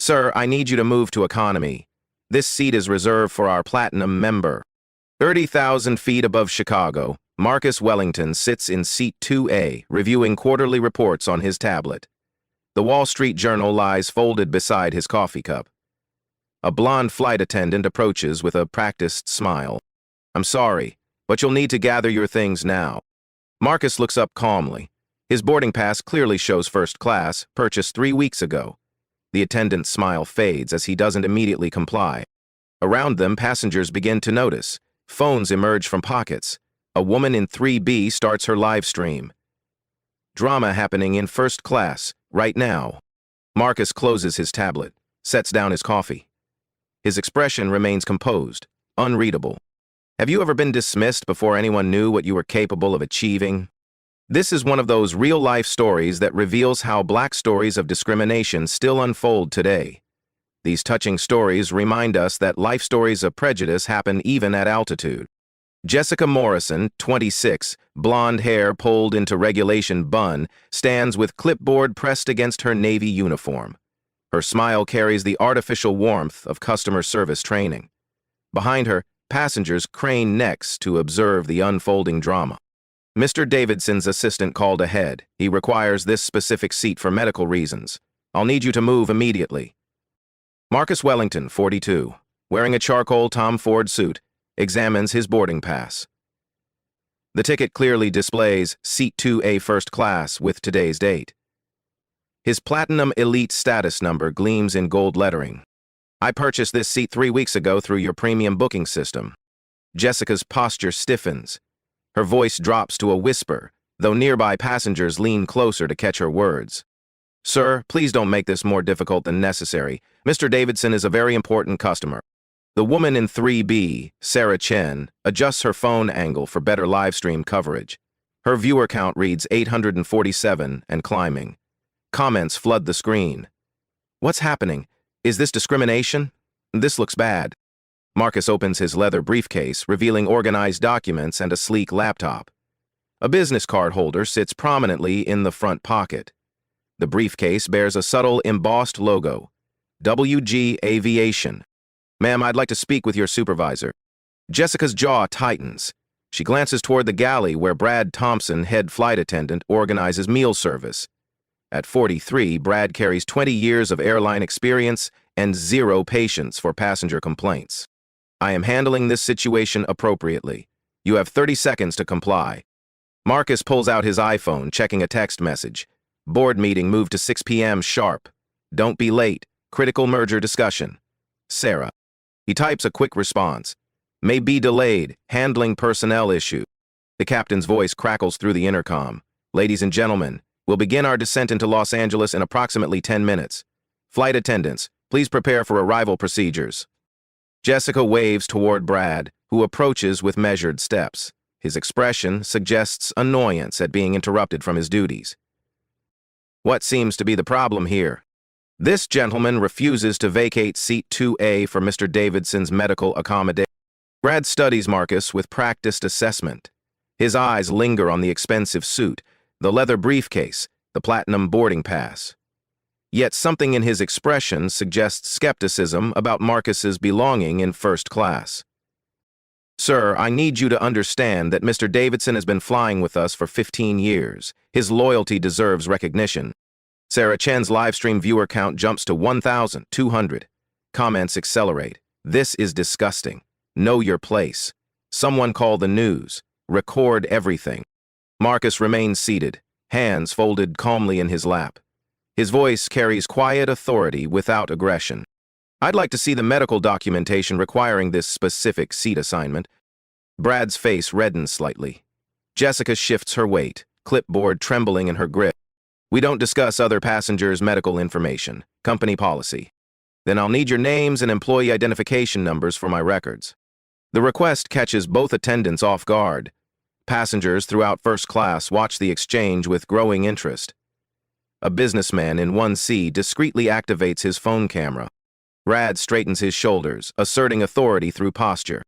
Sir, I need you to move to economy. This seat is reserved for our platinum member. 30,000 feet above Chicago, Marcus Wellington sits in seat 2A, reviewing quarterly reports on his tablet. The Wall Street Journal lies folded beside his coffee cup. A blonde flight attendant approaches with a practiced smile. I'm sorry, but you'll need to gather your things now. Marcus looks up calmly. His boarding pass clearly shows first class, purchased 3 weeks ago. The attendant's smile fades as he doesn't immediately comply. Around them, passengers begin to notice. Phones emerge from pockets. A woman in 3B starts her live stream. Drama happening in first class, right now. Marcus closes his tablet, sets down his coffee. His expression remains composed, unreadable. Have you ever been dismissed before anyone knew what you were capable of achieving? This is one of those real-life stories that reveals how Black stories of discrimination still unfold today. These touching stories remind us that life stories of prejudice happen even at altitude. Jessica Morrison, 26, blonde hair pulled into regulation bun, stands with clipboard pressed against her Navy uniform. Her smile carries the artificial warmth of customer service training. Behind her, passengers crane necks to observe the unfolding drama. Mr. Davidson's assistant called ahead. He requires this specific seat for medical reasons. I'll need you to move immediately. Marcus Wellington, 42, wearing a charcoal Tom Ford suit, examines his boarding pass. The ticket clearly displays Seat 2A First Class with today's date. His Platinum Elite status number gleams in gold lettering. I purchased this seat 3 weeks ago through your premium booking system. Jessica's posture stiffens. Her voice drops to a whisper, though nearby passengers lean closer to catch her words. Sir, please don't make this more difficult than necessary. Mr. Davidson is a very important customer. The woman in 3B, Sarah Chen, adjusts her phone angle for better live stream coverage. Her viewer count reads 847 and climbing. Comments flood the screen. What's happening? Is this discrimination? This looks bad. Marcus opens his leather briefcase, revealing organized documents and a sleek laptop. A business card holder sits prominently in the front pocket. The briefcase bears a subtle embossed logo, WG Aviation. Ma'am, I'd like to speak with your supervisor. Jessica's jaw tightens. She glances toward the galley where Brad Thompson, head flight attendant, organizes meal service. At 43, Brad carries 20 years of airline experience and zero patience for passenger complaints. I am handling this situation appropriately. You have 30 seconds to comply. Marcus pulls out his iPhone, checking a text message. Board meeting moved to 6 p.m. sharp. Don't be late. Critical merger discussion. Sarah. He types a quick response. May be delayed. Handling personnel issue. The captain's voice crackles through the intercom. Ladies and gentlemen, we'll begin our descent into Los Angeles in approximately 10 minutes. Flight attendants, please prepare for arrival procedures. Jessica waves toward Brad, who approaches with measured steps. His expression suggests annoyance at being interrupted from his duties. What seems to be the problem here? This gentleman refuses to vacate seat 2A for Mr. Davidson's medical accommodation. Brad studies Marcus with practiced assessment. His eyes linger on the expensive suit, the leather briefcase, the platinum boarding pass. Yet something in his expression suggests skepticism about Marcus's belonging in first class. Sir, I need you to understand that Mr. Davidson has been flying with us for 15 years. His loyalty deserves recognition. Sarah Chen's livestream viewer count jumps to 1,200. Comments accelerate. This is disgusting. Know your place. Someone call the news. Record everything. Marcus remains seated, hands folded calmly in his lap. His voice carries quiet authority without aggression. I'd like to see the medical documentation requiring this specific seat assignment. Brad's face reddens slightly. Jessica shifts her weight, clipboard trembling in her grip. We don't discuss other passengers' medical information. Company policy. Then I'll need your names and employee identification numbers for my records. The request catches both attendants off guard. Passengers throughout first class watch the exchange with growing interest. A businessman in 1C discreetly activates his phone camera. Brad straightens his shoulders, asserting authority through posture.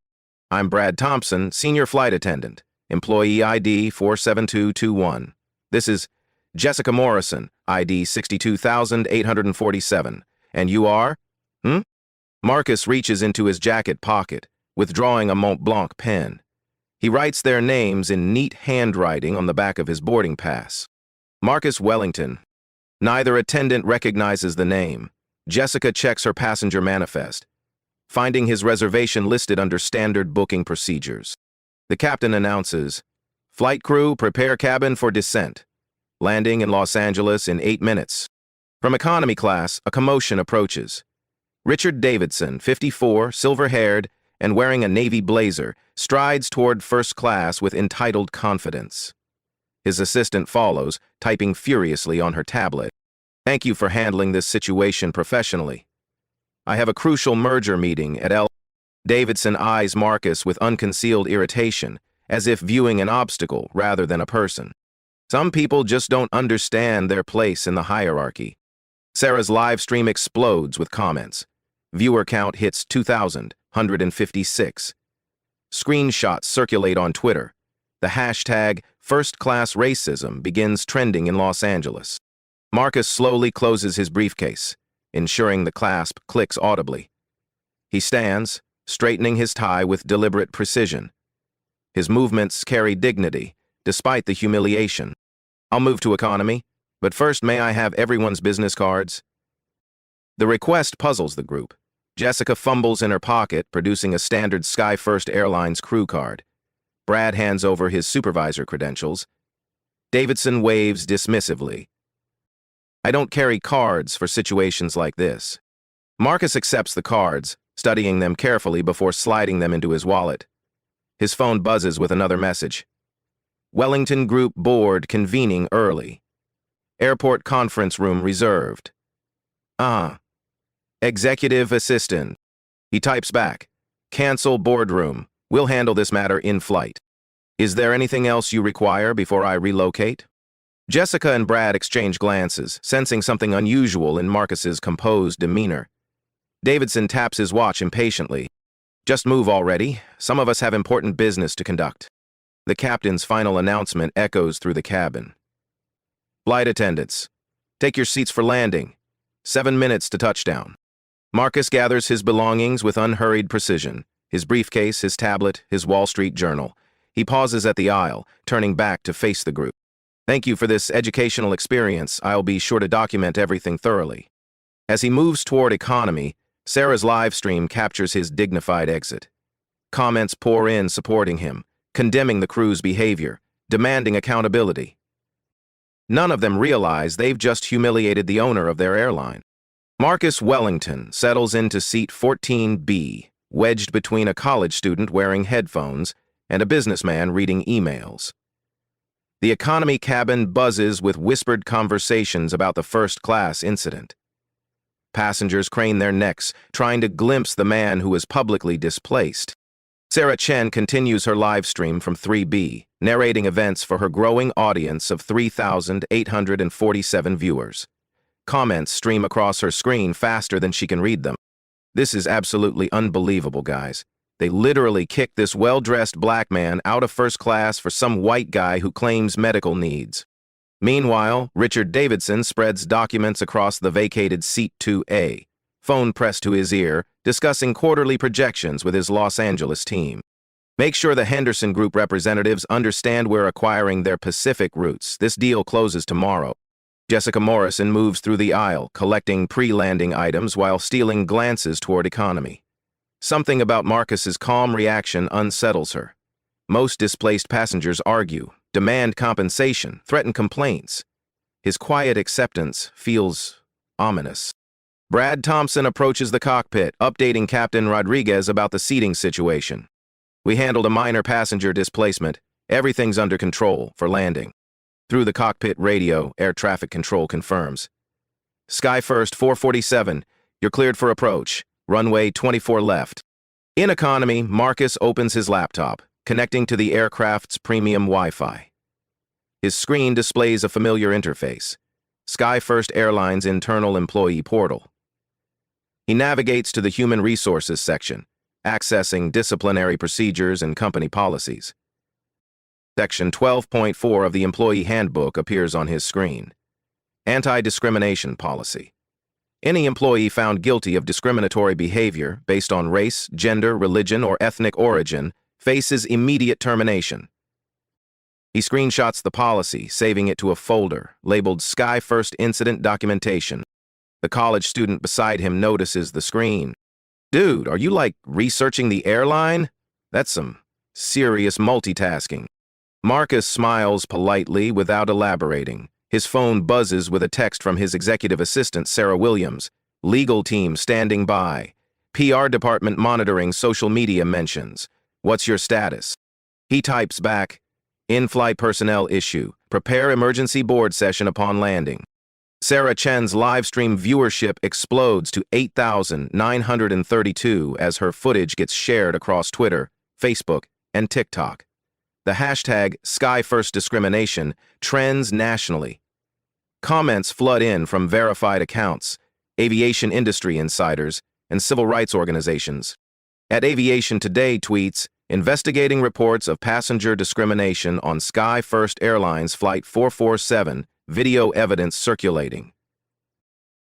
I'm Brad Thompson, senior flight attendant, employee ID 47221. This is Jessica Morrison, ID 62,847, And you are? Hmm? Marcus reaches into his jacket pocket, withdrawing a Mont Blanc pen. He writes their names in neat handwriting on the back of his boarding pass. Marcus Wellington. Neither attendant recognizes the name. Jessica checks her passenger manifest, finding his reservation listed under standard booking procedures. The captain announces, "Flight crew, prepare cabin for descent. Landing in Los Angeles in 8 minutes." From economy class, a commotion approaches. Richard Davidson, 54, silver-haired, and wearing a navy blazer, strides toward first class with entitled confidence. His assistant follows, typing furiously on her tablet. "Thank you for handling this situation professionally. I have a crucial merger meeting at L." Davidson eyes Marcus with unconcealed irritation, as if viewing an obstacle rather than a person. Some people just don't understand their place in the hierarchy. Sarah's live stream explodes with comments. Viewer count hits 2,156. Screenshots circulate on Twitter. The hashtag #FirstClassRacism begins trending in Los Angeles. Marcus slowly closes his briefcase, ensuring the clasp clicks audibly. He stands, straightening his tie with deliberate precision. His movements carry dignity, despite the humiliation. "I'll move to economy, but first may I have everyone's business cards?" The request puzzles the group. Jessica fumbles in her pocket, producing a standard SkyFirst Airlines crew card. Brad hands over his supervisor credentials. Davidson waves dismissively. "I don't carry cards for situations like this." Marcus accepts the cards, studying them carefully before sliding them into his wallet. His phone buzzes with another message. "Wellington Group Board convening early. Airport conference room reserved." Executive assistant. He types back, "Cancel boardroom. We'll handle this matter in flight. Is there anything else you require before I relocate?" Jessica and Brad exchange glances, sensing something unusual in Marcus's composed demeanor. Davidson taps his watch impatiently. "Just move already. Some of us have important business to conduct." The captain's final announcement echoes through the cabin. "Flight attendants, take your seats for landing. 7 minutes to touchdown." Marcus gathers his belongings with unhurried precision, his briefcase, his tablet, his Wall Street Journal. He pauses at the aisle, turning back to face the group. "Thank you for this educational experience. I'll be sure to document everything thoroughly." As he moves toward economy, Sarah's live stream captures his dignified exit. Comments pour in supporting him, condemning the crew's behavior, demanding accountability. None of them realize they've just humiliated the owner of their airline. Marcus Wellington settles into seat 14B, wedged between a college student wearing headphones and a businessman reading emails. The economy cabin buzzes with whispered conversations about the first-class incident. Passengers crane their necks, trying to glimpse the man who is publicly displaced. Sarah Chen continues her live stream from 3B, narrating events for her growing audience of 3,847 viewers. Comments stream across her screen faster than she can read them. "This is absolutely unbelievable, guys. They literally kicked this well-dressed black man out of first class for some white guy who claims medical needs." Meanwhile, Richard Davidson spreads documents across the vacated Seat 2A, phone pressed to his ear, discussing quarterly projections with his Los Angeles team. "Make sure the Henderson Group representatives understand we're acquiring their Pacific routes. This deal closes tomorrow." Jessica Morrison moves through the aisle, collecting pre-landing items while stealing glances toward economy. Something about Marcus's calm reaction unsettles her. Most displaced passengers argue, demand compensation, threaten complaints. His quiet acceptance feels ominous. Brad Thompson approaches the cockpit, updating Captain Rodriguez about the seating situation. "We handled a minor passenger displacement. Everything's under control for landing." Through the cockpit radio, air traffic control confirms. "SkyFirst 447, you're cleared for approach. Runway 24 left." In economy, Marcus opens his laptop, connecting to the aircraft's premium Wi-Fi. His screen displays a familiar interface, SkyFirst Airlines' internal employee portal. He navigates to the Human Resources section, accessing disciplinary procedures and company policies. Section 12.4 of the Employee Handbook appears on his screen. Anti-discrimination policy. Any employee found guilty of discriminatory behavior based on race, gender, religion, or ethnic origin faces immediate termination. He screenshots the policy, saving it to a folder labeled Sky First Incident Documentation. The college student beside him notices the screen. Dude, are you like researching the airline? That's some serious multitasking. Marcus smiles politely without elaborating. His phone buzzes with a text from his executive assistant, Sarah Williams. Legal team standing by. PR department monitoring social media mentions. What's your status? He types back, in-flight personnel issue. Prepare emergency board session upon landing. Sarah Chen's live stream viewership explodes to 8,932 as her footage gets shared across Twitter, Facebook, and TikTok. The hashtag SkyFirstDiscrimination trends nationally. Comments flood in from verified accounts, aviation industry insiders, and civil rights organizations. At Aviation Today tweets, investigating reports of passenger discrimination on Sky First Airlines Flight 447, video evidence circulating.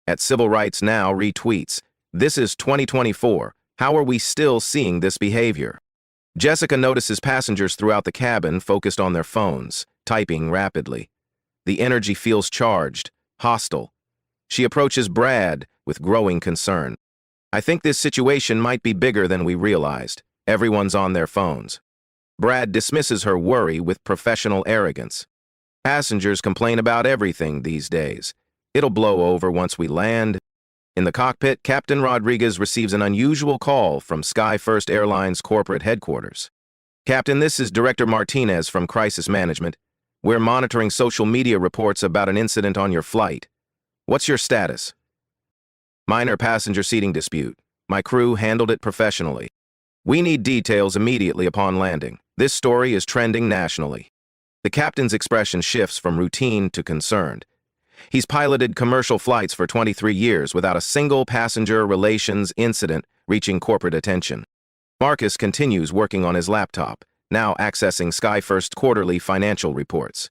At Civil Rights Now retweets, this is 2024, how are we still seeing this behavior? Jessica notices passengers throughout the cabin focused on their phones, typing rapidly. The energy feels charged, hostile. She approaches Brad with growing concern. I think this situation might be bigger than we realized. Everyone's on their phones. Brad dismisses her worry with professional arrogance. Passengers complain about everything these days. It'll blow over once we land. In the cockpit, Captain Rodriguez receives an unusual call from Sky First Airlines corporate headquarters. Captain, this is Director Martinez from Crisis Management. We're monitoring social media reports about an incident on your flight. What's your status? Minor passenger seating dispute. My crew handled it professionally. We need details immediately upon landing. This story is trending nationally. The captain's expression shifts from routine to concerned. He's piloted commercial flights for 23 years without a single passenger relations incident reaching corporate attention. Marcus continues working on his laptop, now accessing SkyFirst quarterly financial reports.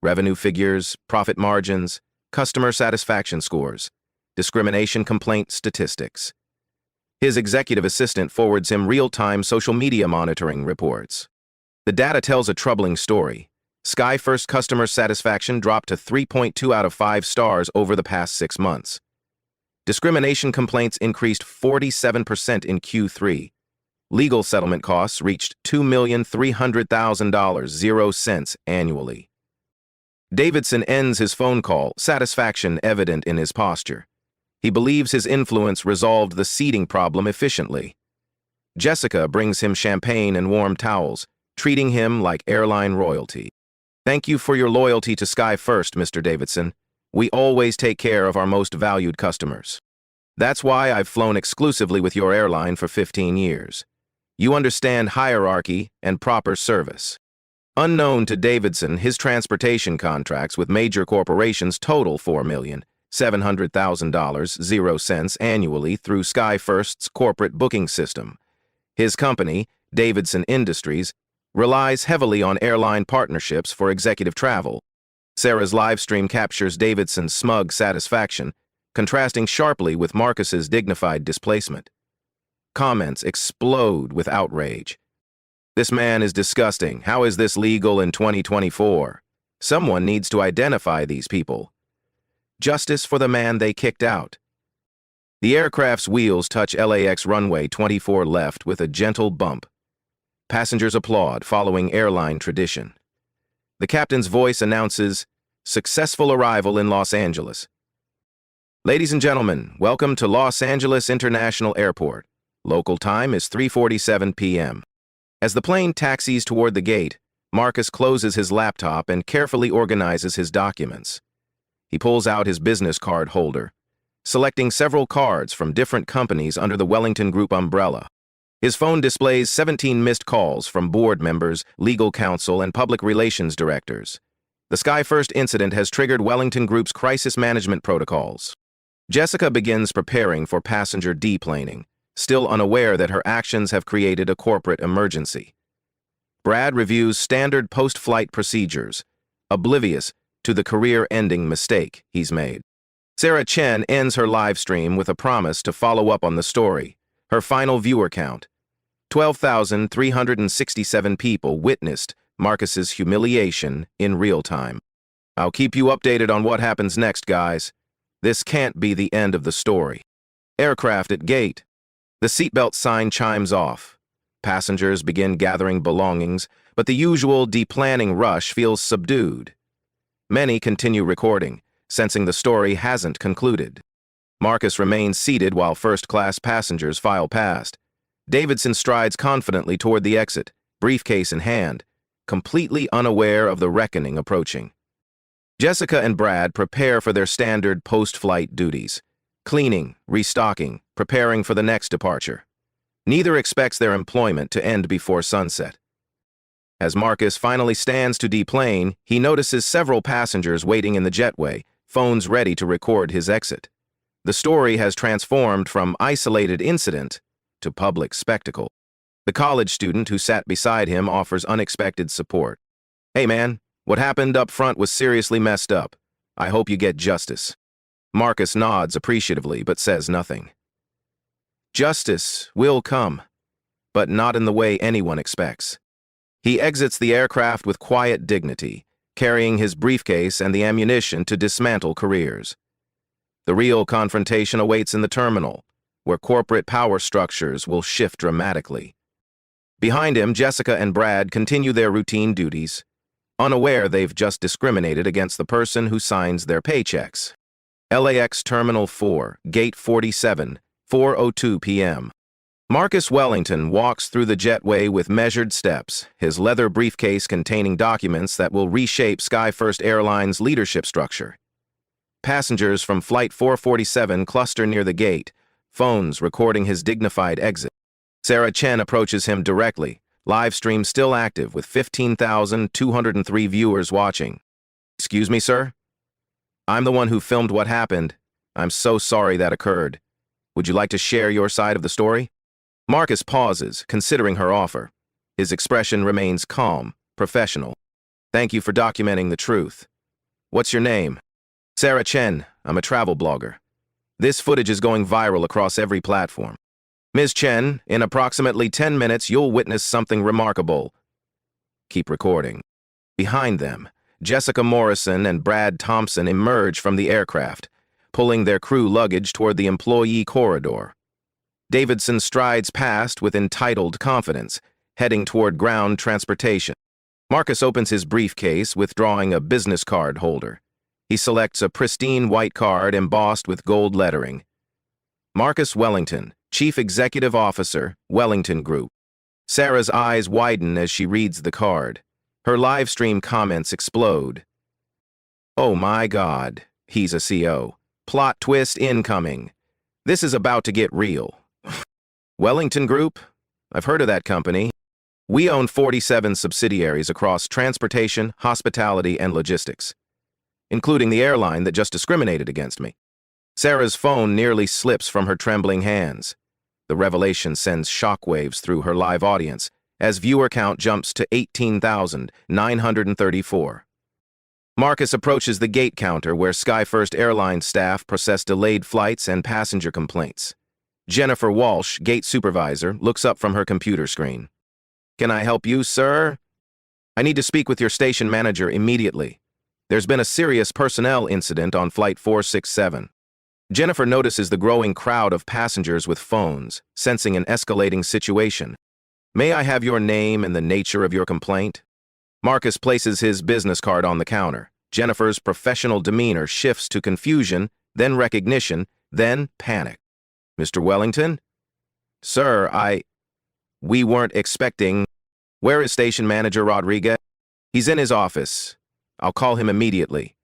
Revenue figures, profit margins, customer satisfaction scores, discrimination complaint statistics. His executive assistant forwards him real-time social media monitoring reports. The data tells a troubling story. SkyFirst customer satisfaction dropped to 3.2 out of 5 stars over the past 6 months. Discrimination complaints increased 47% in Q3. Legal settlement costs reached $2,300,000, 0 cents annually. Davidson ends his phone call, satisfaction evident in his posture. He believes his influence resolved the seating problem efficiently. Jessica brings him champagne and warm towels, treating him like airline royalty. Thank you for your loyalty to Sky First, Mr. Davidson. We always take care of our most valued customers. That's why I've flown exclusively with your airline for 15 years. You understand hierarchy and proper service. Unknown to Davidson, his transportation contracts with major corporations total $4,700,000, 0 cents annually through SkyFirst's corporate booking system. His company, Davidson Industries, relies heavily on airline partnerships for executive travel. Sarah's livestream captures Davidson's smug satisfaction, contrasting sharply with Marcus's dignified displacement. Comments explode with outrage. This man is disgusting. How is this legal in 2024? Someone needs to identify these people. Justice for the man they kicked out. The aircraft's wheels touch LAX runway 24 left with a gentle bump. Passengers applaud, following airline tradition. The captain's voice announces, successful arrival in Los Angeles. Ladies and gentlemen, welcome to Los Angeles International Airport. Local time is 3:47 p.m. As the plane taxis toward the gate, Marcus closes his laptop and carefully organizes his documents. He pulls out his business card holder, selecting several cards from different companies under the Wellington Group umbrella. His phone displays 17 missed calls from board members, legal counsel, and public relations directors. The SkyFirst incident has triggered Wellington Group's crisis management protocols. Jessica begins preparing for passenger deplaning, still unaware that her actions have created a corporate emergency. Brad reviews standard post-flight procedures, oblivious to the career-ending mistake he's made. Sarah Chen ends her live stream with a promise to follow up on the story. Her final viewer count: 12,367 people witnessed Marcus's humiliation in real time. I'll keep you updated on what happens next, guys. This can't be the end of the story. Aircraft at gate. The seatbelt sign chimes off. Passengers begin gathering belongings, but the usual deplanning rush feels subdued. Many continue recording, sensing the story hasn't concluded. Marcus remains seated while first-class passengers file past. Davidson strides confidently toward the exit, briefcase in hand, completely unaware of the reckoning approaching. Jessica and Brad prepare for their standard post-flight duties: cleaning, restocking, preparing for the next departure. Neither expects their employment to end before sunset. As Marcus finally stands to deplane, he notices several passengers waiting in the jetway, phones ready to record his exit. The story has transformed from isolated incident to public spectacle. The college student who sat beside him offers unexpected support. "Hey man, what happened up front was seriously messed up. I hope you get justice." Marcus nods appreciatively but says nothing. Justice will come, but not in the way anyone expects. He exits the aircraft with quiet dignity, carrying his briefcase and the ammunition to dismantle careers. The real confrontation awaits in the terminal, where corporate power structures will shift dramatically. Behind him, Jessica and Brad continue their routine duties, unaware they've just discriminated against the person who signs their paychecks. LAX Terminal 4, Gate 47, 4:02 p.m. Marcus Wellington walks through the jetway with measured steps, his leather briefcase containing documents that will reshape SkyFirst Airlines' leadership structure. Passengers from Flight 447 cluster near the gate, phones recording his dignified exit. Sarah Chen approaches him directly, live stream still active with 15,203 viewers watching. "Excuse me, sir? I'm the one who filmed what happened. I'm so sorry that occurred. Would you like to share your side of the story?" Marcus pauses, considering her offer. His expression remains calm, professional. "Thank you for documenting the truth. What's your name?" "Sarah Chen. I'm a travel blogger. This footage is going viral across every platform. Ms. Chen, in approximately 10 minutes, you'll witness something remarkable. Keep recording." Behind them, Jessica Morrison and Brad Thompson emerge from the aircraft, pulling their crew luggage toward the employee corridor. Davidson strides past with entitled confidence, heading toward ground transportation. Marcus opens his briefcase, withdrawing a business card holder. He selects a pristine white card embossed with gold lettering. Marcus Wellington, Chief Executive Officer, Wellington Group. Sarah's eyes widen as she reads the card. Her live stream comments explode. "Oh my God, he's a CO. Plot twist incoming. This is about to get real." Wellington Group? I've heard of that company. We own 47 subsidiaries across transportation, hospitality, and logistics, including the airline that just discriminated against me. Sarah's phone nearly slips from her trembling hands. The revelation sends shockwaves through her live audience as viewer count jumps to 18,934. Marcus approaches the gate counter where SkyFirst Airlines staff process delayed flights and passenger complaints. Jennifer Walsh, gate supervisor, looks up from her computer screen. "Can I help you, sir?" "I need to speak with your station manager immediately. There's been a serious personnel incident on Flight 467. Jennifer notices the growing crowd of passengers with phones, sensing an escalating situation. "May I have your name and the nature of your complaint?" Marcus places his business card on the counter. Jennifer's professional demeanor shifts to confusion, then recognition, then panic. "Mr. Wellington?" "Sir, we weren't expecting—" "Where is Station Manager Rodriguez?" "He's in his office. I'll call him immediately."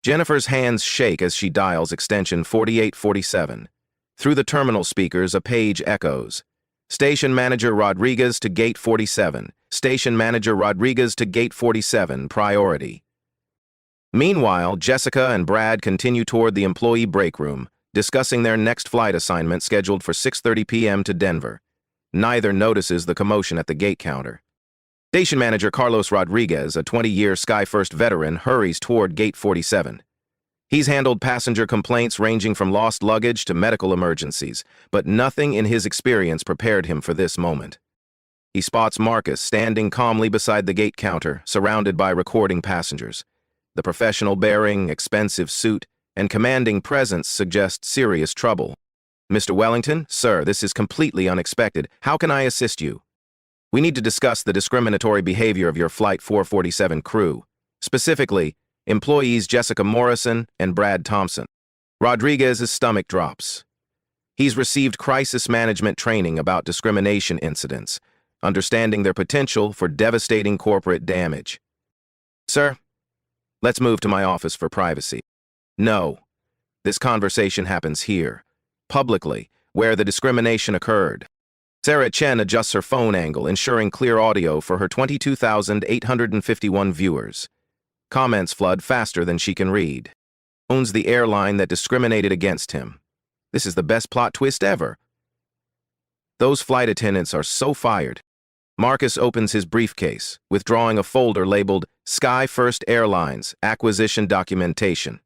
Jennifer's hands shake as she dials extension 4847. Through the terminal speakers, a page echoes. "Station Manager Rodriguez to Gate 47. Station Manager Rodriguez to Gate 47, priority." Meanwhile, Jessica and Brad continue toward the employee break room, discussing their next flight assignment scheduled for 6:30 p.m. to Denver. Neither notices the commotion at the gate counter. Station Manager Carlos Rodriguez, a 20-year SkyFirst veteran, hurries toward Gate 47. He's handled passenger complaints ranging from lost luggage to medical emergencies, but nothing in his experience prepared him for this moment. He spots Marcus standing calmly beside the gate counter, surrounded by recording passengers. The professional bearing, expensive suit, and commanding presence suggest serious trouble. "Mr. Wellington, sir, this is completely unexpected. How can I assist you?" "We need to discuss the discriminatory behavior of your Flight 447 crew. Specifically, employees Jessica Morrison and Brad Thompson." Rodriguez's stomach drops. He's received crisis management training about discrimination incidents, understanding their potential for devastating corporate damage. "Sir, let's move to my office for privacy." "No. This conversation happens here, publicly, where the discrimination occurred." Sarah Chen adjusts her phone angle, ensuring clear audio for her 22,851 viewers. Comments flood faster than she can read. "Owns the airline that discriminated against him. This is the best plot twist ever. Those flight attendants are so fired." Marcus opens his briefcase, withdrawing a folder labeled Sky First Airlines Acquisition Documentation.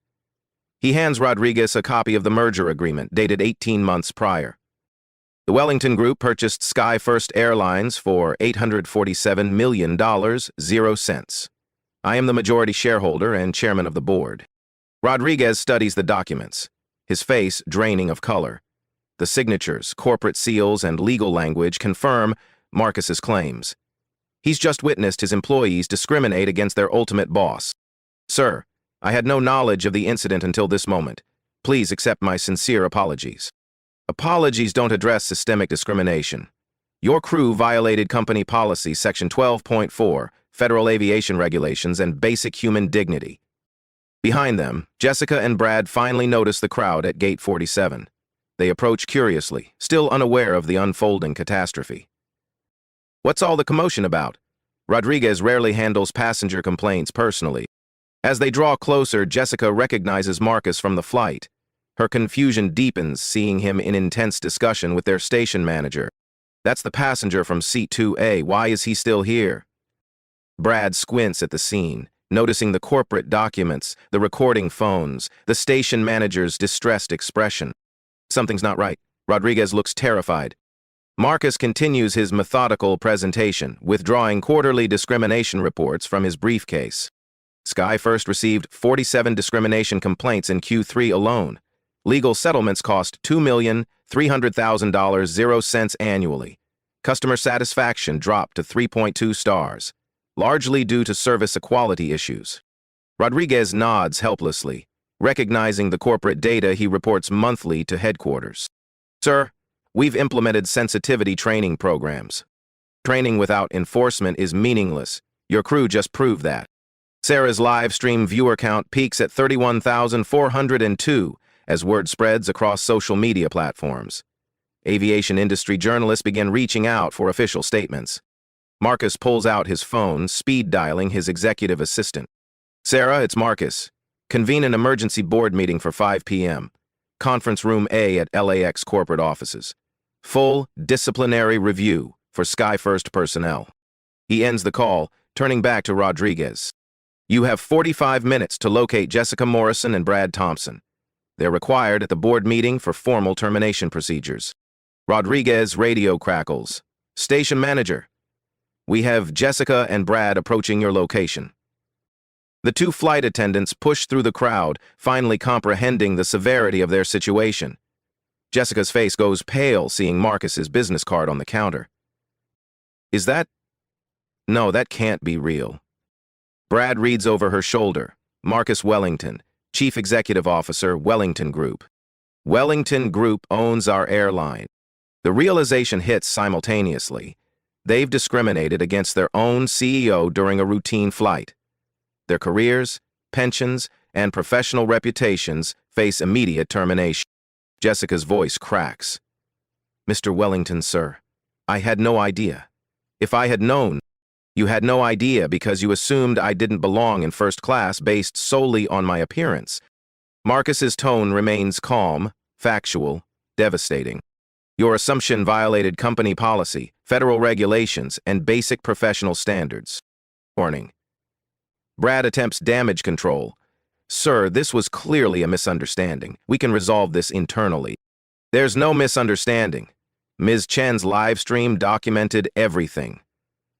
He hands Rodriguez a copy of the merger agreement dated 18 months prior. The Wellington Group purchased Sky First Airlines for $847 million, 0 cents. I am the majority shareholder and chairman of the board. Rodriguez studies the documents, his face draining of color. The signatures, corporate seals, and legal language confirm Marcus's claims. He's just witnessed his employees discriminate against their ultimate boss. "Sir, I had no knowledge of the incident until this moment. Please accept my sincere apologies." Apologies don't address systemic discrimination. Your crew violated company policy section 12.4, Federal Aviation Regulations, and basic human dignity. Behind them, Jessica and Brad finally notice the crowd at Gate 47. They approach curiously, still unaware of the unfolding catastrophe. "What's all the commotion about?" Rodriguez rarely handles passenger complaints personally. As they draw closer, Jessica recognizes Marcus from the flight. Her confusion deepens, seeing him in intense discussion with their station manager. "That's the passenger from Seat 2A. Why is he still here?" Brad squints at the scene, noticing the corporate documents, the recording phones, the station manager's distressed expression. Something's not right. Rodriguez looks terrified. Marcus continues his methodical presentation, withdrawing quarterly discrimination reports from his briefcase. Sky First received 47 discrimination complaints in Q3 alone. Legal settlements cost $2,300,000, 0 cents annually. Customer satisfaction dropped to 3.2 stars, largely due to service equality issues. Rodriguez nods helplessly, recognizing the corporate data he reports monthly to headquarters. "Sir, we've implemented sensitivity training programs. Training without enforcement is meaningless. Your crew just proved that." Sarah's live stream viewer count peaks at 31,402 as word spreads across social media platforms. Aviation industry journalists begin reaching out for official statements. Marcus pulls out his phone, speed dialing his executive assistant. "Sarah, it's Marcus. Convene an emergency board meeting for 5 p.m. Conference room A at LAX corporate offices. Full disciplinary review for Sky First personnel." He ends the call, turning back to Rodriguez. "You have 45 minutes to locate Jessica Morrison and Brad Thompson. They're required at the board meeting for formal termination procedures." Rodriguez radio crackles. "Station manager, we have Jessica and Brad approaching your location." The two flight attendants push through the crowd, finally comprehending the severity of their situation. Jessica's face goes pale, seeing Marcus's business card on the counter. "Is that? No, that can't be real." Brad reads over her shoulder. "Marcus Wellington, Chief Executive Officer, Wellington Group. Wellington Group owns our airline." The realization hits simultaneously. They've discriminated against their own CEO during a routine flight. Their careers, pensions, and professional reputations face immediate termination. Jessica's voice cracks. "Mr. Wellington, sir, I had no idea. If I had known..." "You had no idea because you assumed I didn't belong in first class based solely on my appearance." Marcus's tone remains calm, factual, devastating. "Your assumption violated company policy, federal regulations, and basic professional standards." Warning. Brad attempts damage control. Sir, this was clearly a misunderstanding. We can resolve this internally. There's no misunderstanding. Ms. Chen's live stream documented everything.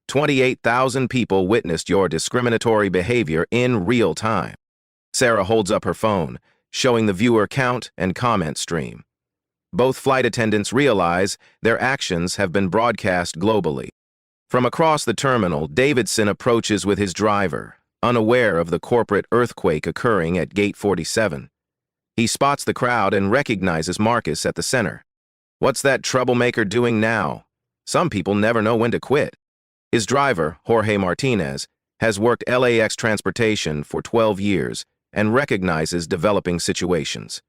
28,000 people witnessed your discriminatory behavior in real time. Sarah holds up her phone, showing the viewer count and comment stream. Both flight attendants realize their actions have been broadcast globally. From across the terminal, Davidson approaches with his driver, unaware of the corporate earthquake occurring at Gate 47. He spots the crowd and recognizes Marcus at the center. What's that troublemaker doing now? Some people never know when to quit. His driver, Jorge Martinez, has worked LAX transportation for 12 years and recognizes developing situations.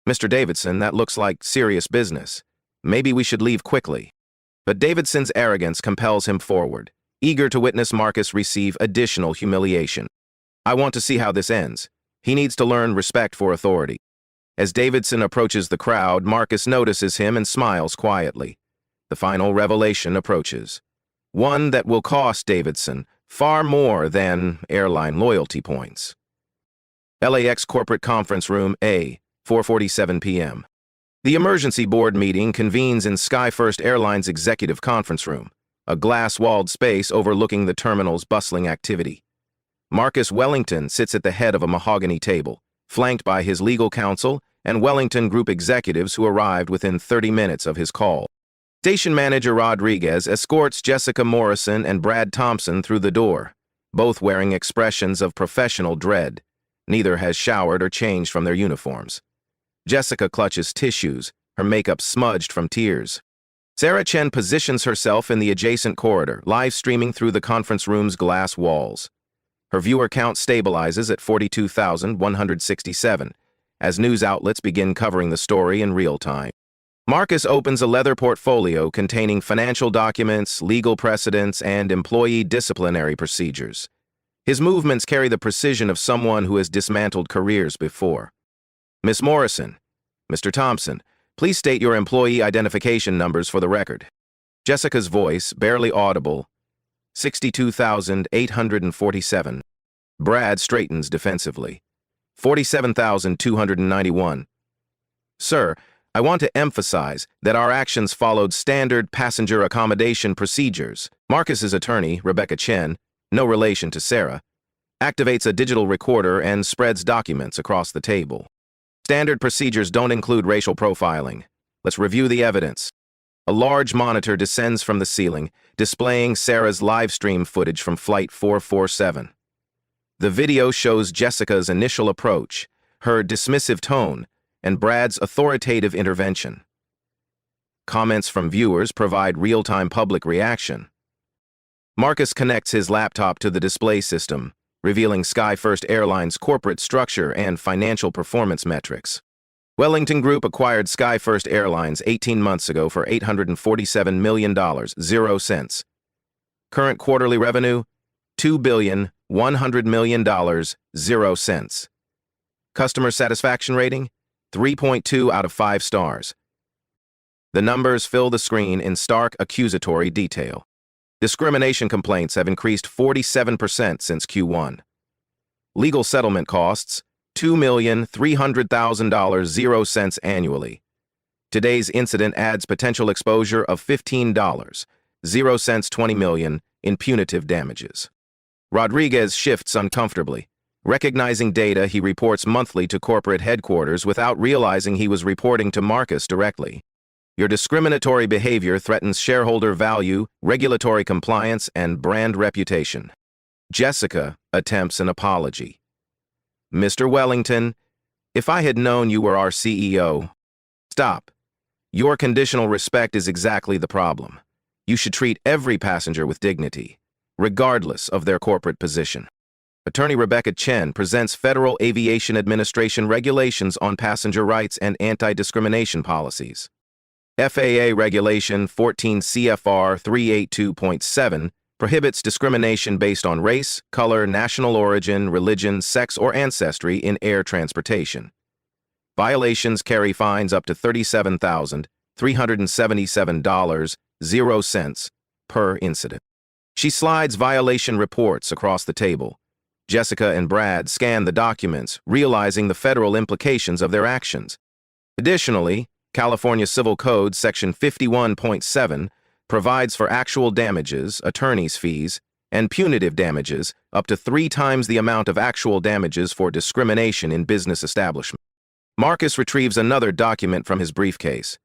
Mr. Davidson, that looks like serious business. Maybe we should leave quickly. But Davidson's arrogance compels him forward, eager to witness Marcus receive additional humiliation. I want to see how this ends. He needs to learn respect for authority. As Davidson approaches the crowd, Marcus notices him and smiles quietly. The final revelation approaches. One that will cost Davidson far more than airline loyalty points. LAX Corporate Conference Room A, 4:47 p.m. The emergency board meeting convenes in SkyFirst Airlines Executive Conference Room, a glass-walled space overlooking the terminal's bustling activity. Marcus Wellington sits at the head of a mahogany table, flanked by his legal counsel and Wellington Group executives who arrived within 30 minutes of his call. Station manager Rodriguez escorts Jessica Morrison and Brad Thompson through the door, both wearing expressions of professional dread. Neither has showered or changed from their uniforms. Jessica clutches tissues, her makeup smudged from tears. Sarah Chen positions herself in the adjacent corridor, live streaming through the conference room's glass walls. Her viewer count stabilizes at 42,167 as news outlets begin covering the story in real time. Marcus opens a leather portfolio containing financial documents, legal precedents, and employee disciplinary procedures. His movements carry the precision of someone who has dismantled careers before. Miss Morrison, Mr. Thompson, please state your employee identification numbers for the record. Jessica's voice, barely audible, 62,847. Brad straightens defensively. 47,291. Sir, I want to emphasize that our actions followed standard passenger accommodation procedures. Marcus's attorney, Rebecca Chen, no relation to Sarah, activates a digital recorder and spreads documents across the table. Standard procedures don't include racial profiling. Let's review the evidence. A large monitor descends from the ceiling, displaying Sarah's live stream footage from Flight 447. The video shows Jessica's initial approach, her dismissive tone, and Brad's authoritative intervention. Comments from viewers provide real-time public reaction. Marcus connects his laptop to the display system, revealing SkyFirst Airlines' corporate structure and financial performance metrics. Wellington Group acquired SkyFirst Airlines 18 months ago for $847 million, 0 cents. Current quarterly revenue, $2,100 million, 0 cents. Customer satisfaction rating, 3.2 out of 5 stars. The numbers fill the screen in stark accusatory detail. Discrimination complaints have increased 47% since Q1. Legal settlement costs, $2,300,000, 0 cents annually. Today's incident adds potential exposure of $15, 0 cents, 20 million in punitive damages. Rodriguez shifts uncomfortably. Recognizing data, he reports monthly to corporate headquarters without realizing he was reporting to Marcus directly. Your discriminatory behavior threatens shareholder value, regulatory compliance, and brand reputation. Jessica attempts an apology. Mr. Wellington, if I had known you were our CEO... Stop. Your conditional respect is exactly the problem. You should treat every passenger with dignity, regardless of their corporate position. Attorney Rebecca Chen presents Federal Aviation Administration regulations on passenger rights and anti-discrimination policies. FAA Regulation 14 CFR 382.7 prohibits discrimination based on race, color, national origin, religion, sex, or ancestry in air transportation. Violations carry fines up to $37,377, 0 cents per incident. She slides violation reports across the table. Jessica and Brad scan the documents, realizing the federal implications of their actions. Additionally, California Civil Code Section 51.7 provides for actual damages, attorney's fees, and punitive damages up to 3 times the amount of actual damages for discrimination in business establishment. Marcus retrieves another document from his briefcase.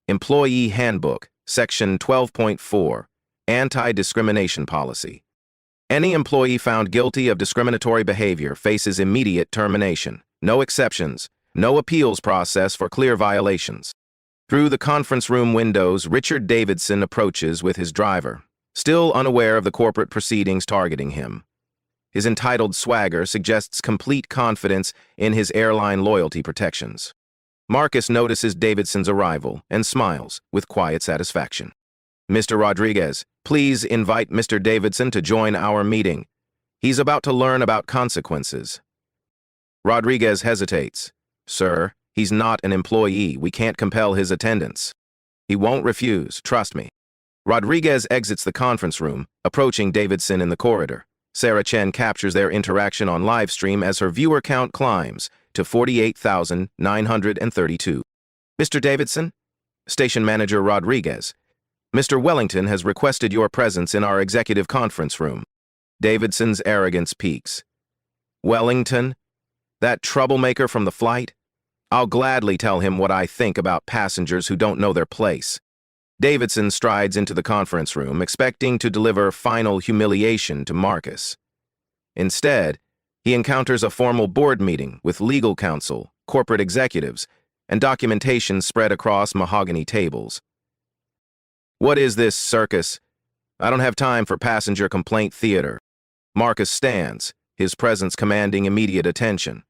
Employee Handbook, Section 12.4, Anti-Discrimination Policy. Any employee found guilty of discriminatory behavior faces immediate termination. No exceptions, no appeals process for clear violations. Through the conference room windows, Richard Davidson approaches with his driver, still unaware of the corporate proceedings targeting him. His entitled swagger suggests complete confidence in his airline loyalty protections. Marcus notices Davidson's arrival and smiles with quiet satisfaction. "Mr. Rodriguez, please invite Mr. Davidson to join our meeting. He's about to learn about consequences." Rodriguez hesitates. "Sir, he's not an employee. We can't compel his attendance." "He won't refuse, trust me." Rodriguez exits the conference room, approaching Davidson in the corridor. Sarah Chen captures their interaction on livestream as her viewer count climbs to 48,932. "Mr. Davidson?" Station Manager Rodriguez. "Mr. Wellington has requested your presence in our executive conference room." Davidson's arrogance peaks. "Wellington? That troublemaker from the flight? I'll gladly tell him what I think about passengers who don't know their place." Davidson strides into the conference room, expecting to deliver final humiliation to Marcus. Instead, he encounters a formal board meeting with legal counsel, corporate executives, and documentation spread across mahogany tables. "What is this circus? I don't have time for passenger complaint theater." Marcus stands, his presence commanding immediate attention.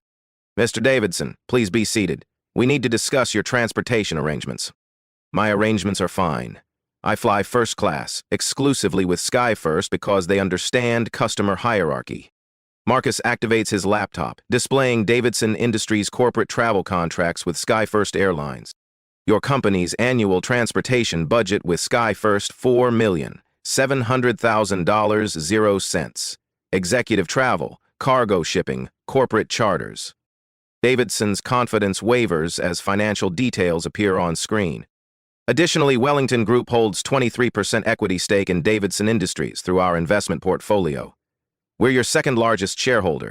"Mr. Davidson, please be seated. We need to discuss your transportation arrangements." "My arrangements are fine. I fly first class, exclusively with SkyFirst because they understand customer hierarchy." Marcus activates his laptop, displaying Davidson Industries' corporate travel contracts with SkyFirst Airlines. "Your company's annual transportation budget with SkyFirst $4,700,000. Executive travel, cargo shipping, corporate charters." Davidson's confidence wavers as financial details appear on screen. Additionally, Wellington Group holds 23% equity stake in Davidson Industries through our investment portfolio. We're your second largest shareholder.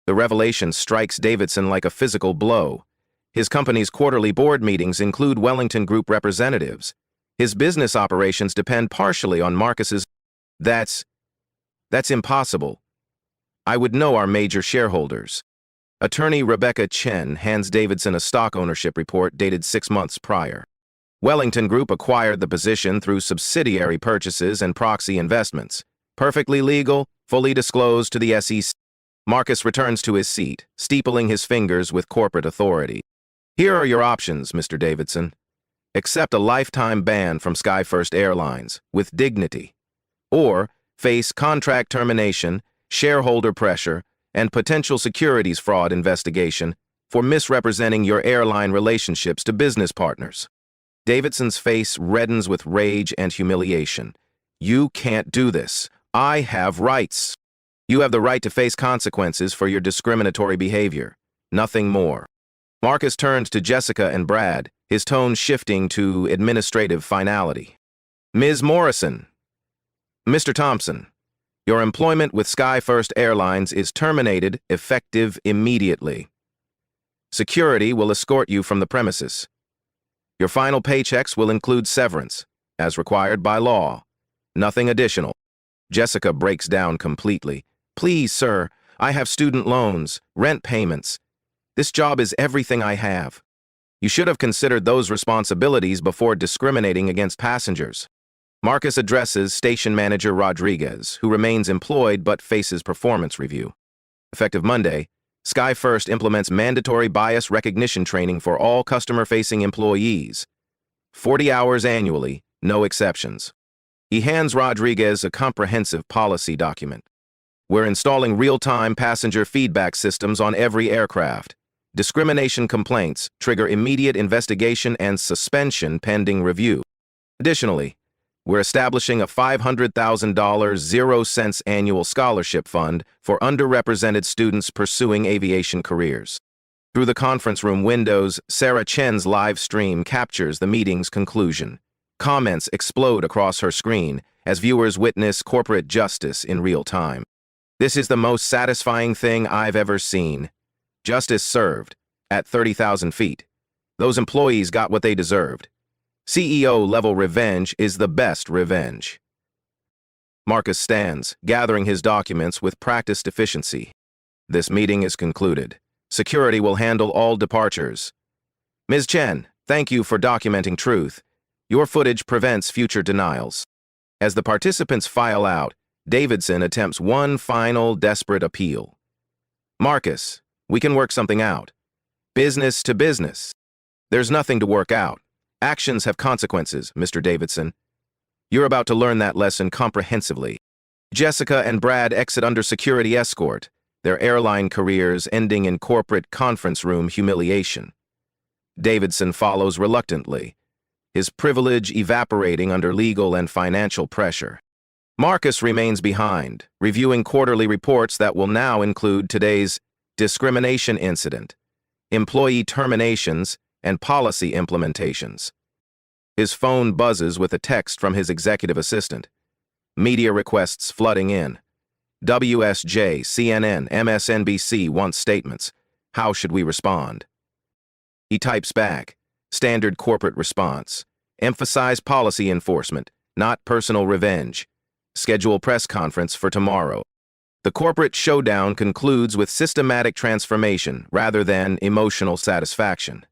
The revelation strikes Davidson like a physical blow. His company's quarterly board meetings include Wellington Group representatives. His business operations depend partially on Marcus's. That's impossible. I would know our major shareholders." Attorney Rebecca Chen hands Davidson a stock ownership report dated 6 months prior. Wellington Group acquired the position through subsidiary purchases and proxy investments. Perfectly legal, fully disclosed to the SEC. Marcus returns to his seat, steepling his fingers with corporate authority. "Here are your options, Mr. Davidson. Accept a lifetime ban from SkyFirst Airlines with dignity, or face contract termination, shareholder pressure, and potential securities fraud investigation for misrepresenting your airline relationships to business partners." Davidson's face reddens with rage and humiliation. "You can't do this. I have rights." "You have the right to face consequences for your discriminatory behavior. Nothing more." Marcus turned to Jessica and Brad, his tone shifting to administrative finality. "Ms. Morrison." "Mr. Thompson, your employment with SkyFirst Airlines is terminated effective immediately. Security will escort you from the premises. Your final paychecks will include severance, as required by law. Nothing additional." Jessica breaks down completely. "Please, sir, I have student loans, rent payments. This job is everything I have. You should have considered those responsibilities before discriminating against passengers." Marcus addresses Station Manager Rodriguez, who remains employed but faces performance review. Effective Monday, SkyFirst implements mandatory bias recognition training for all customer-facing employees. 40 hours annually, no exceptions. He hands Rodriguez a comprehensive policy document. "We're installing real-time passenger feedback systems on every aircraft. Discrimination complaints trigger immediate investigation and suspension pending review. Additionally, We're establishing a $500,000 zero-cents annual scholarship fund for underrepresented students pursuing aviation careers. Through the conference room windows, Sarah Chen's live stream captures the meeting's conclusion. Comments explode across her screen as viewers witness corporate justice in real time. This is the most satisfying thing I've ever seen. Justice served at 30,000 feet. Those employees got what they deserved. CEO-level revenge is the best revenge. Marcus stands, gathering his documents with practiced efficiency. This meeting is concluded. Security will handle all departures. Ms. Chen, thank you for documenting truth. Your footage prevents future denials. As the participants file out, Davidson attempts one final desperate appeal. Marcus, we can work something out. Business to business. There's nothing to work out. Actions have consequences, Mr. Davidson. You're about to learn that lesson comprehensively. Jessica and Brad exit under security escort, their airline careers ending in corporate conference room humiliation. Davidson follows reluctantly, his privilege evaporating under legal and financial pressure. Marcus remains behind, reviewing quarterly reports that will now include today's discrimination incident, employee terminations, and policy implementations. His phone buzzes with a text from his executive assistant. Media requests flooding in. WSJ, CNN, MSNBC want statements. How should we respond? He types back. Standard corporate response. Emphasize policy enforcement, not personal revenge. Schedule press conference for tomorrow. The corporate showdown concludes with systematic transformation rather than emotional satisfaction.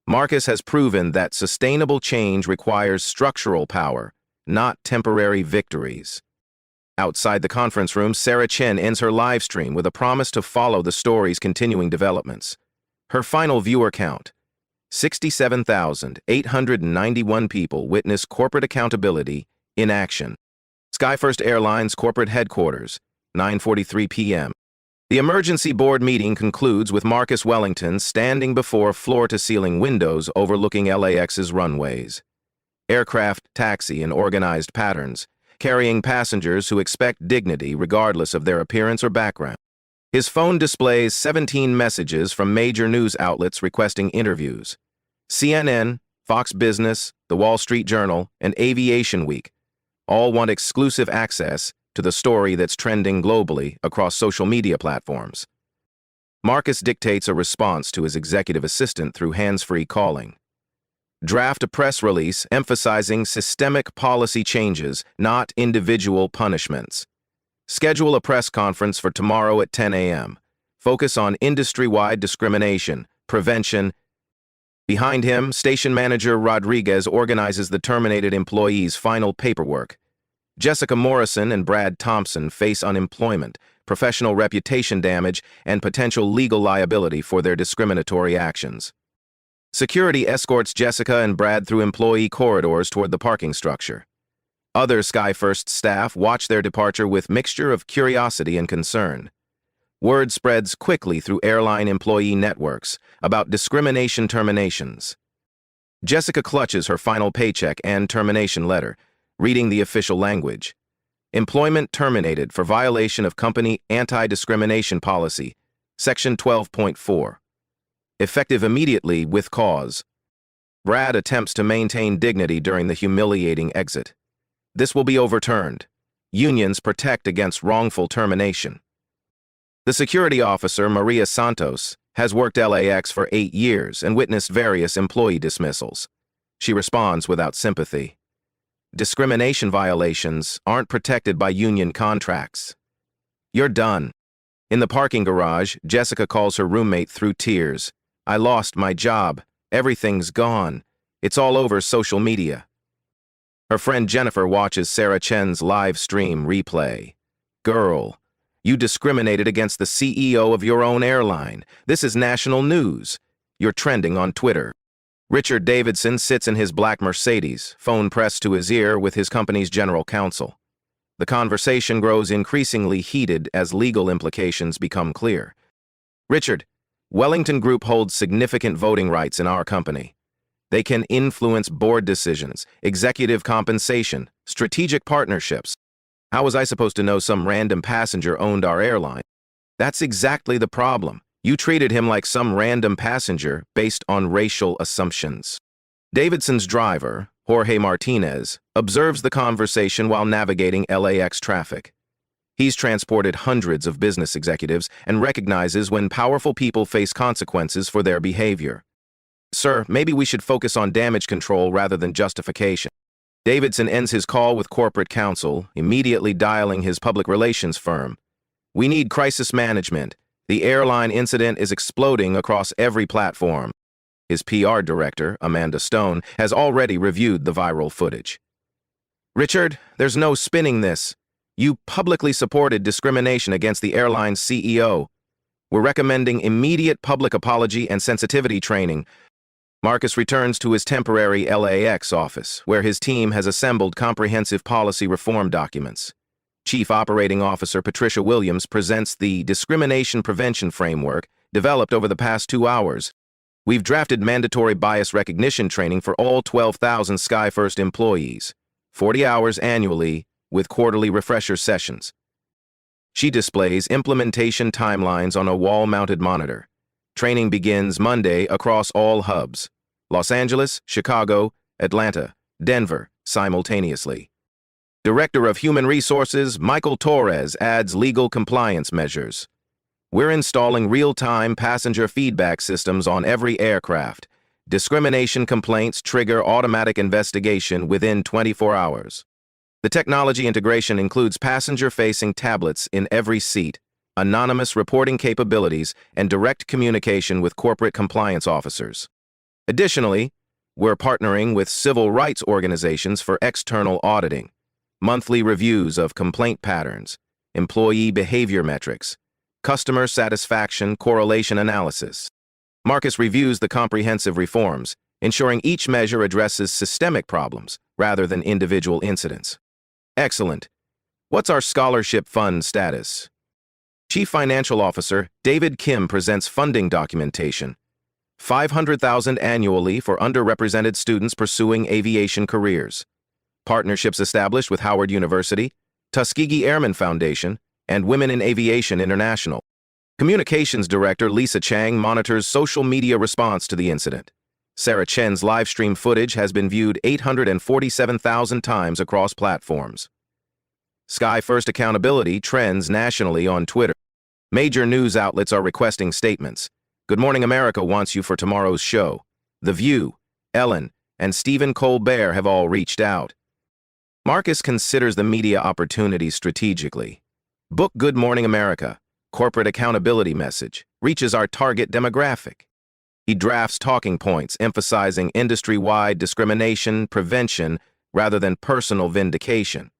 Marcus has proven that sustainable change requires structural power, not temporary victories. Outside the conference room, Sarah Chen ends her live stream with a promise to follow the story's continuing developments. Her final viewer count: 67,891 people witness corporate accountability in action. SkyFirst Airlines corporate headquarters, 9:43 p.m. The emergency board meeting concludes with Marcus Wellington standing before floor-to-ceiling windows overlooking LAX's runways. Aircraft taxi in organized patterns, carrying passengers who expect dignity regardless of their appearance or background. His phone displays 17 messages from major news outlets requesting interviews. CNN, Fox Business, The Wall Street Journal, and Aviation Week all want exclusive access to the story that's trending globally across social media platforms. Marcus dictates a response to his executive assistant through hands-free calling. Draft a press release emphasizing systemic policy changes, not individual punishments. Schedule a press conference for tomorrow at 10 a.m. Focus on industry-wide discrimination, prevention. Behind him, station manager Rodriguez organizes the terminated employees' final paperwork. Jessica Morrison and Brad Thompson face unemployment, professional reputation damage, and potential legal liability for their discriminatory actions. Security escorts Jessica and Brad through employee corridors toward the parking structure. Other SkyFirst staff watch their departure with mixture of curiosity and concern. Word spreads quickly through airline employee networks about discrimination terminations. Jessica clutches her final paycheck and termination letter, reading the official language. Employment terminated for violation of company anti-discrimination policy, Section 12.4. Effective immediately with cause. Brad attempts to maintain dignity during the humiliating exit. This will be overturned. Unions protect against wrongful termination. The security officer, Maria Santos, has worked LAX for 8 years and witnessed various employee dismissals. She responds without sympathy. Discrimination violations aren't protected by union contracts. You're done. In the parking garage, Jessica calls her roommate through tears. I lost my job. Everything's gone. It's all over social media. Her friend Jennifer watches Sarah Chen's live stream replay. Girl, you discriminated against the CEO of your own airline. This is national news. You're trending on Twitter. Richard Davidson sits in his black Mercedes, phone pressed to his ear with his company's general counsel. The conversation grows increasingly heated as legal implications become clear. Richard, Wellington Group holds significant voting rights in our company. They can influence board decisions, executive compensation, strategic partnerships. How was I supposed to know some random passenger owned our airline? That's exactly the problem. You treated him like some random passenger based on racial assumptions. Davidson's driver, Jorge Martinez, observes the conversation while navigating LAX traffic. He's transported hundreds of business executives and recognizes when powerful people face consequences for their behavior. Sir, maybe we should focus on damage control rather than justification. Davidson ends his call with corporate counsel, immediately dialing his public relations firm. We need crisis management. The airline incident is exploding across every platform. His PR director, Amanda Stone, has already reviewed the viral footage. Richard, there's no spinning this. You publicly supported discrimination against the airline's CEO. We're recommending immediate public apology and sensitivity training. Marcus returns to his temporary LAX office, where his team has assembled comprehensive policy reform documents. Chief Operating Officer Patricia Williams presents the Discrimination Prevention Framework developed over the past 2 hours. We've drafted mandatory bias recognition training for all 12,000 SkyFirst employees, 40 hours annually with quarterly refresher sessions. She displays implementation timelines on a wall-mounted monitor. Training begins Monday across all hubs: Los Angeles, Chicago, Atlanta, Denver, simultaneously. Director of Human Resources Michael Torres adds legal compliance measures. We're installing real-time passenger feedback systems on every aircraft. Discrimination complaints trigger automatic investigation within 24 hours. The technology integration includes passenger-facing tablets in every seat, anonymous reporting capabilities, and direct communication with corporate compliance officers. Additionally, we're partnering with civil rights organizations for external auditing, monthly reviews of complaint patterns, employee behavior metrics, customer satisfaction correlation analysis. Marcus reviews the comprehensive reforms, ensuring each measure addresses systemic problems rather than individual incidents. Excellent. What's our scholarship fund status? Chief Financial Officer David Kim presents funding documentation. $500,000 annually for underrepresented students pursuing aviation careers. Partnerships established with Howard University, Tuskegee Airmen Foundation, and Women in Aviation International. Communications Director Lisa Chang monitors social media response to the incident. Sarah Chen's live stream footage has been viewed 847,000 times across platforms. SkyFirst accountability trends nationally on Twitter. Major news outlets are requesting statements. Good Morning America wants you for tomorrow's show. The View, Ellen, and Stephen Colbert have all reached out. Marcus considers the media opportunities strategically. Book Good Morning America, corporate accountability message, reaches our target demographic. He drafts talking points emphasizing industry-wide discrimination prevention rather than personal vindication.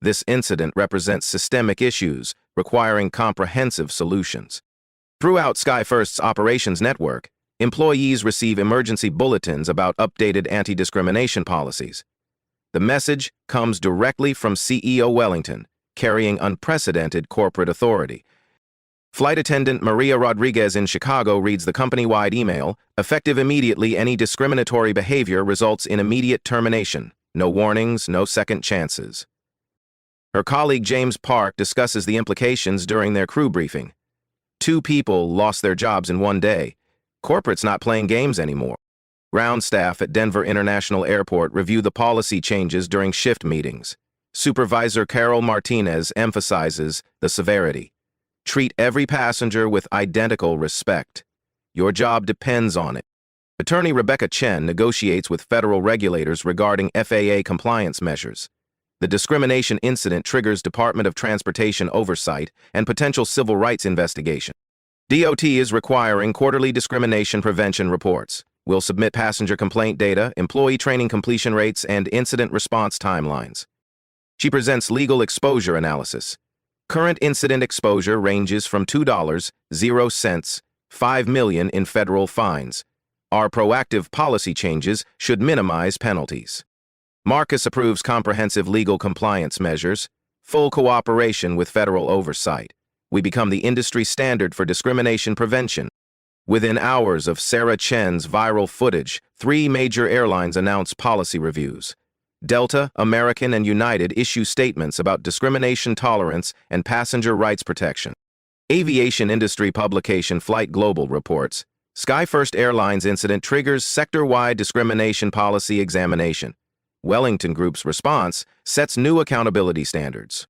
This incident represents systemic issues requiring comprehensive solutions. Throughout SkyFirst's operations network, employees receive emergency bulletins about updated anti-discrimination policies. The message comes directly from CEO Wellington, carrying unprecedented corporate authority. Flight attendant Maria Rodriguez in Chicago reads the company-wide email, effective immediately. Any discriminatory behavior results in immediate termination. No warnings, no second chances. Her colleague James Park discusses the implications during their crew briefing. 2 people lost their jobs in 1 day. Corporate's not playing games anymore. Ground staff at Denver International Airport review the policy changes during shift meetings. Supervisor Carol Martinez emphasizes the severity. Treat every passenger with identical respect. Your job depends on it. Attorney Rebecca Chen negotiates with federal regulators regarding FAA compliance measures. The discrimination incident triggers Department of Transportation oversight and potential civil rights investigation. DOT is requiring quarterly discrimination prevention reports. We'll submit passenger complaint data, employee training completion rates, and incident response timelines. She presents legal exposure analysis. Current incident exposure ranges from $2.00 $5 million in federal fines. Our proactive policy changes should minimize penalties. Marcus approves comprehensive legal compliance measures, full cooperation with federal oversight. We become the industry standard for discrimination prevention. Within hours of Sarah Chen's viral footage, 3 major airlines announced policy reviews. Delta, American, and United issue statements about discrimination tolerance and passenger rights protection. Aviation industry publication Flight Global reports, SkyFirst Airlines incident triggers sector-wide discrimination policy examination. Wellington Group's response sets new accountability standards.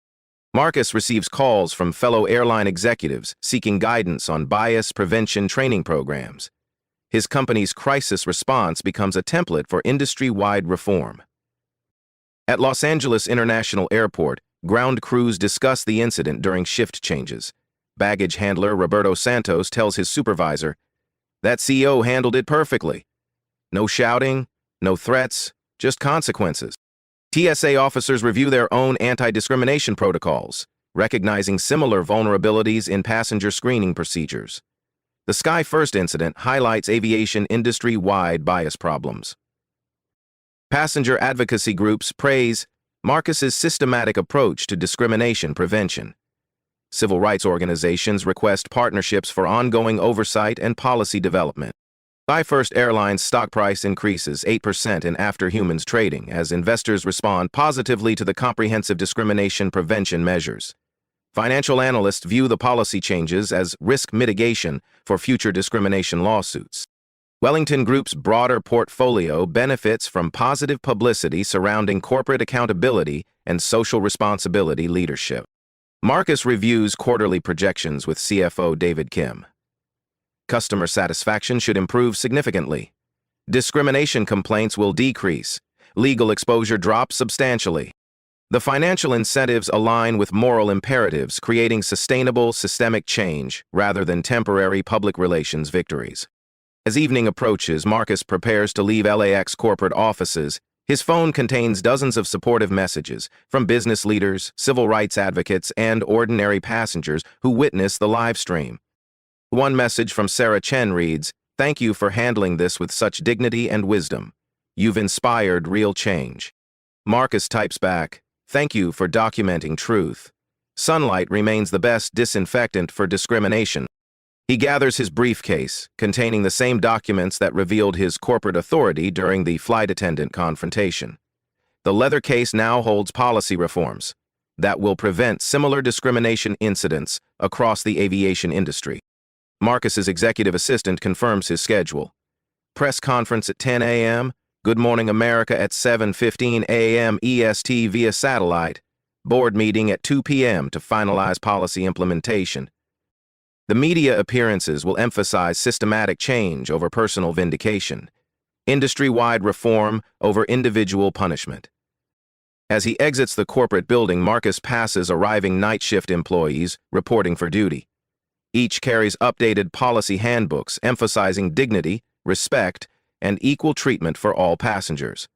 Marcus receives calls from fellow airline executives seeking guidance on bias prevention training programs. His company's crisis response becomes a template for industry-wide reform. At Los Angeles International Airport, ground crews discuss the incident during shift changes. Baggage handler Roberto Santos tells his supervisor, "That CEO handled it perfectly. No shouting, no threats, just consequences." TSA officers review their own anti-discrimination protocols, recognizing similar vulnerabilities in passenger screening procedures. The SkyFirst incident highlights aviation industry-wide bias problems. Passenger advocacy groups praise Marcus's systematic approach to discrimination prevention. Civil rights organizations request partnerships for ongoing oversight and policy development. SkyFirst Airlines stock price increases 8% in After Humans trading as investors respond positively to the comprehensive discrimination prevention measures. Financial analysts view the policy changes as risk mitigation for future discrimination lawsuits. Wellington Group's broader portfolio benefits from positive publicity surrounding corporate accountability and social responsibility leadership. Marcus reviews quarterly projections with CFO David Kim. Customer satisfaction should improve significantly. Discrimination complaints will decrease. Legal exposure drops substantially. The financial incentives align with moral imperatives, creating sustainable systemic change rather than temporary public relations victories. As evening approaches, Marcus prepares to leave LAX corporate offices. His phone contains dozens of supportive messages from business leaders, civil rights advocates, and ordinary passengers who witness the live stream. One message from Sarah Chen reads, "Thank you for handling this with such dignity and wisdom. You've inspired real change." Marcus types back, "Thank you for documenting truth. Sunlight remains the best disinfectant for discrimination." He gathers his briefcase, containing the same documents that revealed his corporate authority during the flight attendant confrontation. The leather case now holds policy reforms that will prevent similar discrimination incidents across the aviation industry. Marcus's executive assistant confirms his schedule. Press conference at 10 a.m., Good Morning America at 7:15 a.m. EST via satellite, board meeting at 2 p.m. to finalize policy implementation. The media appearances will emphasize systematic change over personal vindication, industry-wide reform over individual punishment. As he exits the corporate building, Marcus passes arriving night shift employees reporting for duty. Each carries updated policy handbooks emphasizing dignity, respect, and equal treatment for all passengers.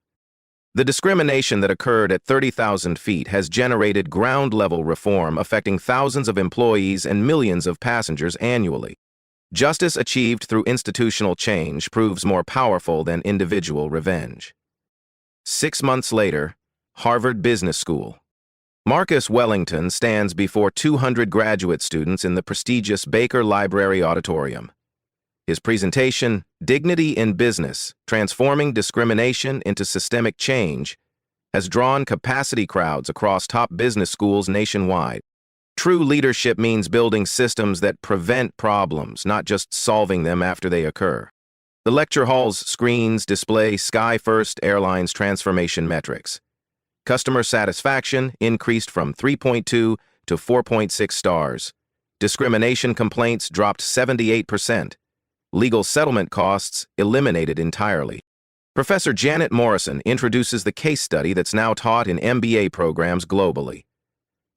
The discrimination that occurred at 30,000 feet has generated ground-level reform affecting thousands of employees and millions of passengers annually. Justice achieved through institutional change proves more powerful than individual revenge. 6 months later, Harvard Business School. Marcus Wellington stands before 200 graduate students in the prestigious Baker Library Auditorium. His presentation, Dignity in Business, Transforming Discrimination into Systemic Change, has drawn capacity crowds across top business schools nationwide. True leadership means building systems that prevent problems, not just solving them after they occur. The lecture hall's screens display SkyFirst Airlines transformation metrics. Customer satisfaction increased from 3.2 to 4.6 stars. Discrimination complaints dropped 78%. Legal settlement costs eliminated entirely. Professor Janet Morrison introduces the case study that's now taught in MBA programs globally.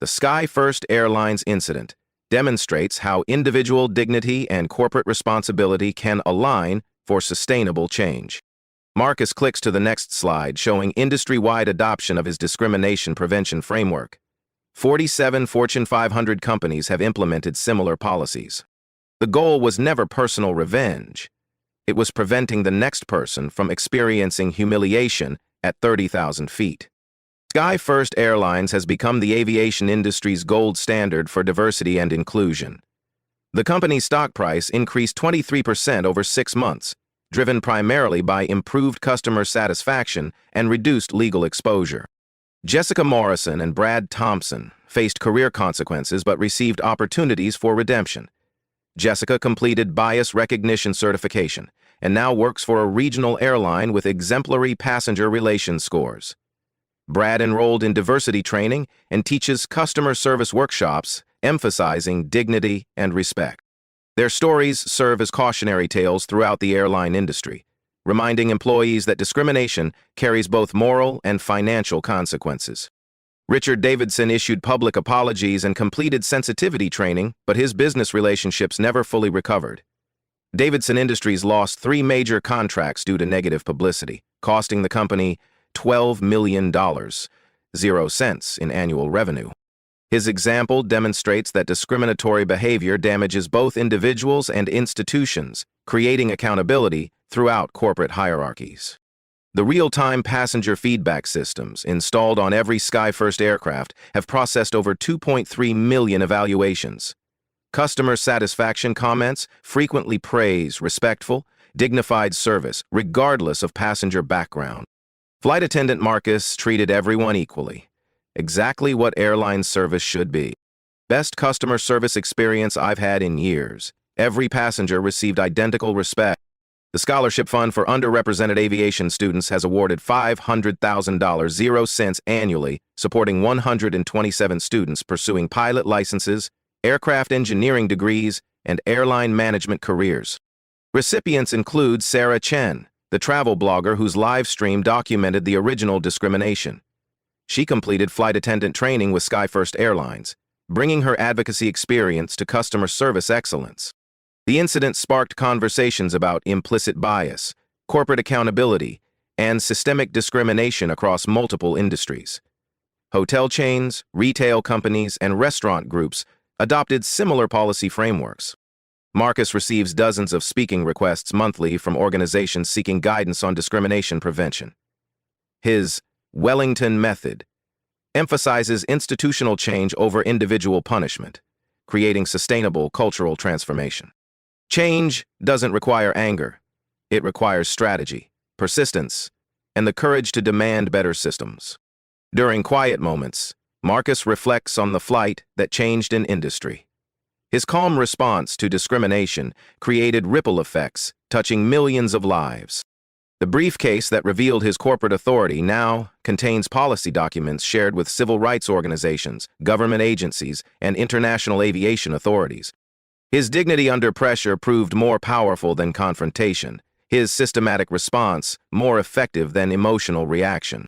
The SkyFirst Airlines incident demonstrates how individual dignity and corporate responsibility can align for sustainable change. Marcus clicks to the next slide, showing industry-wide adoption of his discrimination prevention framework. 47 Fortune 500 companies have implemented similar policies. The goal was never personal revenge. It was preventing the next person from experiencing humiliation at 30,000 feet. SkyFirst Airlines has become the aviation industry's gold standard for diversity and inclusion. The company's stock price increased 23% over 6 months, driven primarily by improved customer satisfaction and reduced legal exposure. Jessica Morrison and Brad Thompson faced career consequences but received opportunities for redemption. Jessica completed bias recognition certification and now works for a regional airline with exemplary passenger relations scores. Brad enrolled in diversity training and teaches customer service workshops, emphasizing dignity and respect. Their stories serve as cautionary tales throughout the airline industry, reminding employees that discrimination carries both moral and financial consequences. Richard Davidson issued public apologies and completed sensitivity training, but his business relationships never fully recovered. Davidson Industries lost 3 major contracts due to negative publicity, costing the company $12 million, 0 cents in annual revenue. His example demonstrates that discriminatory behavior damages both individuals and institutions, creating accountability throughout corporate hierarchies. The real-time passenger feedback systems installed on every SkyFirst aircraft have processed over 2.3 million evaluations. Customer satisfaction comments frequently praise respectful, dignified service, regardless of passenger background. Flight attendant Marcus treated everyone equally. Exactly what airline service should be. Best customer service experience I've had in years. Every passenger received identical respect. The Scholarship Fund for Underrepresented Aviation Students has awarded $500,000, 0 cents annually, supporting 127 students pursuing pilot licenses, aircraft engineering degrees, and airline management careers. Recipients include Sarah Chen, the travel blogger whose live stream documented the original discrimination. She completed flight attendant training with SkyFirst Airlines, bringing her advocacy experience to customer service excellence. The incident sparked conversations about implicit bias, corporate accountability, and systemic discrimination across multiple industries. Hotel chains, retail companies, and restaurant groups adopted similar policy frameworks. Marcus receives dozens of speaking requests monthly from organizations seeking guidance on discrimination prevention. His Wellington method emphasizes institutional change over individual punishment, creating sustainable cultural transformation. Change doesn't require anger. It requires strategy, persistence, and the courage to demand better systems. During quiet moments, Marcus reflects on the flight that changed an industry. His calm response to discrimination created ripple effects, touching millions of lives. The briefcase that revealed his corporate authority now contains policy documents shared with civil rights organizations, government agencies, and international aviation authorities. His dignity under pressure proved more powerful than confrontation, his systematic response more effective than emotional reaction.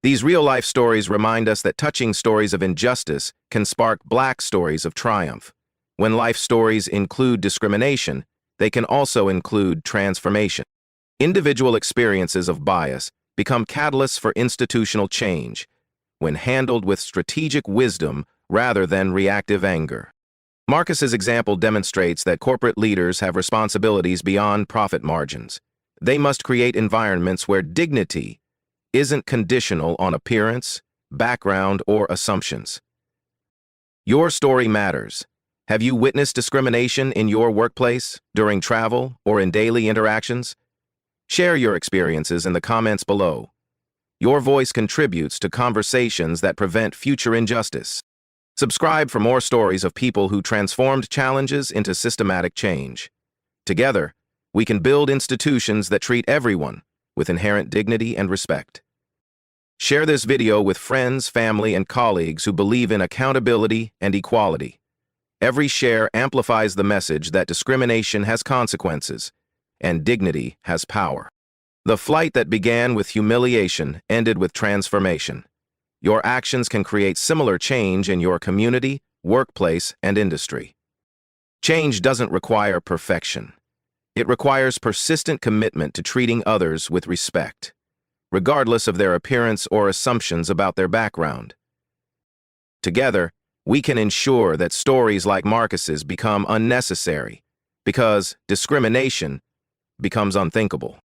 These real-life stories remind us that touching stories of injustice can spark Black stories of triumph. When life stories include discrimination, they can also include transformation. Individual experiences of bias become catalysts for institutional change when handled with strategic wisdom rather than reactive anger. Marcus's example demonstrates that corporate leaders have responsibilities beyond profit margins. They must create environments where dignity isn't conditional on appearance, background, or assumptions. Your story matters. Have you witnessed discrimination in your workplace, during travel, or in daily interactions? Share your experiences in the comments below. Your voice contributes to conversations that prevent future injustice. Subscribe for more stories of people who transformed challenges into systematic change. Together, we can build institutions that treat everyone with inherent dignity and respect. Share this video with friends, family, and colleagues who believe in accountability and equality. Every share amplifies the message that discrimination has consequences and dignity has power. The flight that began with humiliation ended with transformation. Your actions can create similar change in your community, workplace, and industry. Change doesn't require perfection. It requires persistent commitment to treating others with respect, regardless of their appearance or assumptions about their background. Together, we can ensure that stories like Marcus's become unnecessary because discrimination becomes unthinkable.